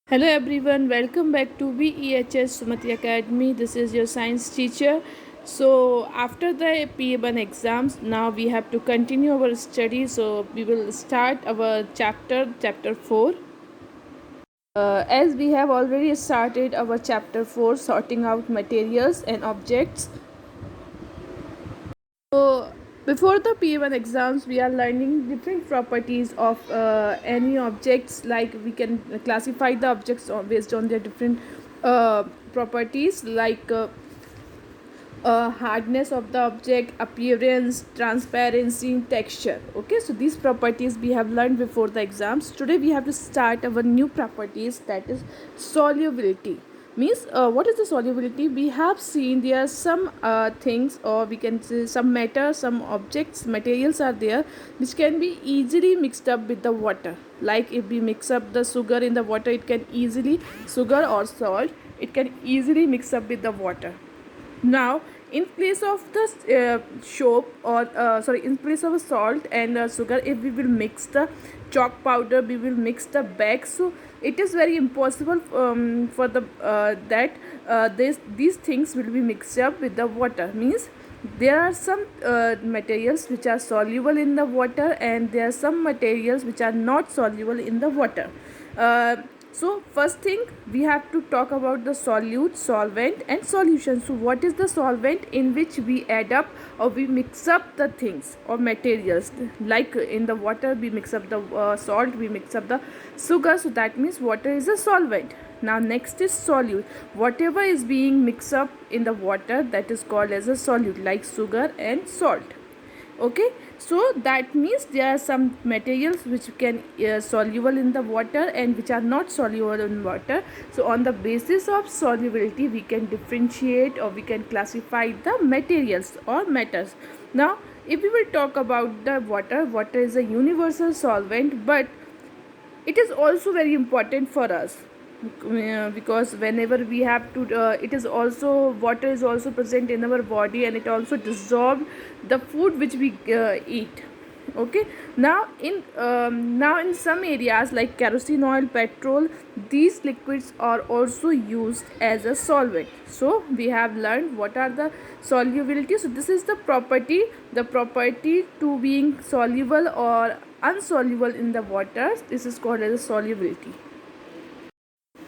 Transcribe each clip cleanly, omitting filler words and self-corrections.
Hello everyone, welcome back to VEHS Sumati Academy. This is your science teacher. So after the PA1 exams, now we have to continue our study. So we will start our chapter 4. As we have already started our chapter 4, sorting out materials and objects. So before the PA1 exams, we are learning different properties of any objects. Like we can classify the objects based on their different uh, properties, like hardness of the object, appearance, transparency, texture. Okay, so these properties we have learned before the exams. Today we have to start our new properties, that is solubility. Means what is the solubility? We have seen there are some things, or we can say some matter, some objects, materials are there which can be easily mixed up with the water. Like if we mix up the sugar in the water, it can easily, sugar or salt, it can easily mix up with the water. Now in place of the soap, or in place of salt and sugar, if we will mix the chalk powder, we will mix the bags. So it is very impossible for the that these things will be mixed up with the water. Means there are some materials which are soluble in the water, and there are some materials which are not soluble in the water. uh, so first thing, we have to talk about the solute, solvent and solution. So what is the solvent? In which we add up or we mix up the things or materials. Like in the water we mix up the salt, we mix up the sugar, so that means water is a solvent. Now next is solute. Whatever is being mixed up in the water, that is called as a solute, like sugar and salt. Okay, so that means there are some materials which can soluble in the water and which are not soluble in water. So on the basis of solubility, we can differentiate or we can classify the materials or matters. Now if we will talk about the water is a universal solvent, but it is also very important for us because whenever we have to it is also, water is also present in our body, and it also dissolve the food which we eat. Okay, now in some areas like kerosene oil, petrol, these liquids are also used as a solvent. So we have learned what are the solubility. So this is the property to being soluble or unsoluble in the water. This is called as a solubility.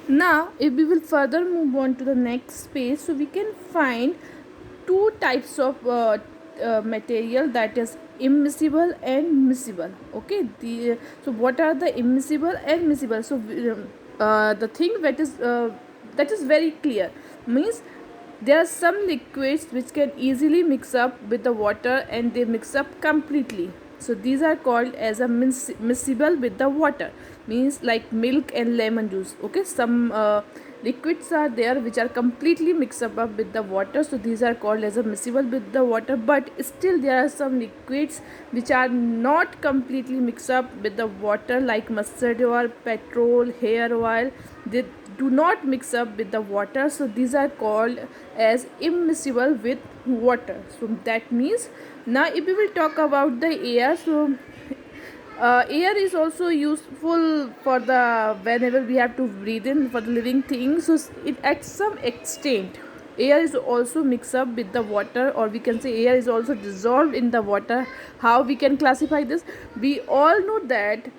Now if we will further move on to the next page, so we can find two types of material, that is immiscible and miscible. Okay, so what are the immiscible and miscible? So the thing that is very clear. Means there are some liquids which can easily mix up with the water, and they mix up completely. So these are called as a miscible with the water. Means like milk and lemon juice. Okay, some liquids are there which are completely mixed up with the water, so these are called as a miscible with the water. But still there are some liquids which are not completely mixed up with the water, like mustard oil, petrol, hair oil. They do not mix up with the water, so these are called as immiscible with water. So that means, now if we will talk about the air, so air is also useful for the, whenever we have to breathe in for the living things. So it, at some extent, air is also mixed up with the water, or we can say air is also dissolved in the water. How we can classify this? We all know that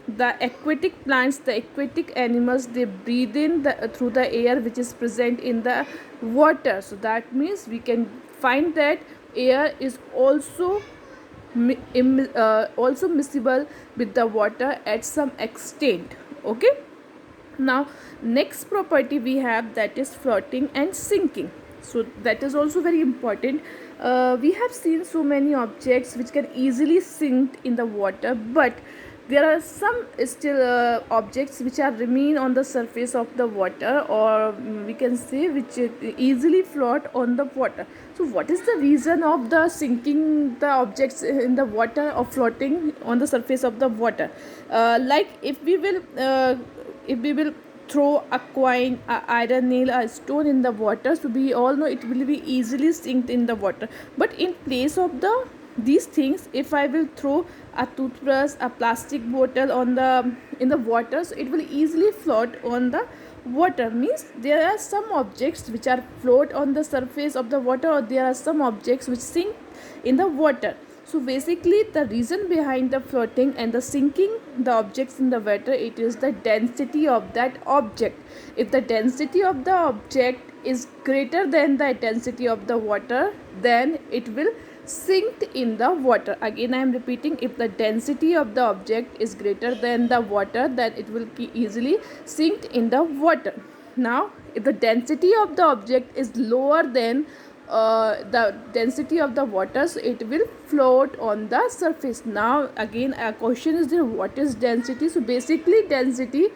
the aquatic plants, the aquatic animals, they breathe in through the air which is present in the water. So that means we can find that air is also also miscible with the water at some extent. Okay, now next property we have, that is floating and sinking. So that is also very important. We have seen so many objects which can easily sink in the water, but there are some still objects which are remain on the surface of the water, or we can say which easily float on the water. So what is the reason of the sinking the objects in the water or floating on the surface of the water? Like if we will throw a coin, a iron nail, a stone in the water, so we all know it will be easily sinked in the water. But in place of these things, if I will throw a toothbrush, a plastic bottle on the in the water, so it will easily float on the water. Means there are some objects which are float on the surface of the water, or there are some objects which sink in the water. So basically the reason behind the floating and the sinking the objects in the water, it is the density of that object. If the density of the object is greater than the density of the water, then it will sink in the water. Again I am repeating, if the density of the object is greater than the water, then it will easily sink in the water. Now if the density of the object is lower than the density of the water, so it will float on the surface. Now again a question is there, what is density? So basically density,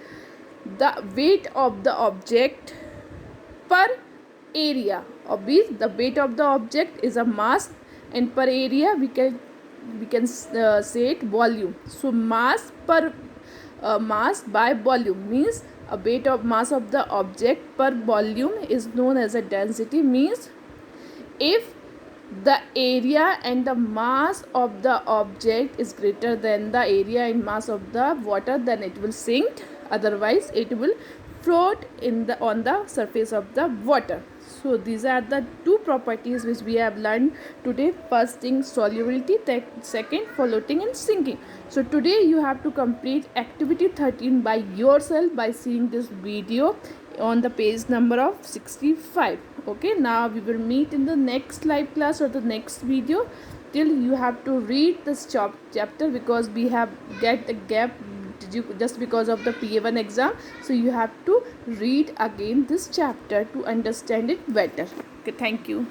the weight of the object per area. Obviously the weight of the object is a mass, and per area we can say it volume. So mass per mass by volume means a weight of mass of the object per volume is known as a density. Means if the area and the mass of the object is greater than the area and mass of the water, then it will sink, otherwise it will float in the on the surface of the water. So these are the two properties which we have learned today. First thing, solubility, second, floating and sinking. So today you have to complete activity 13 by yourself by seeing this video on the page number of 65. Okay, now we will meet in the next live class or the next video. Till you have to read this chapter, because we have get a gap just because of the PA1 exam. So you have to read again this chapter to understand it better. Okay, thank you.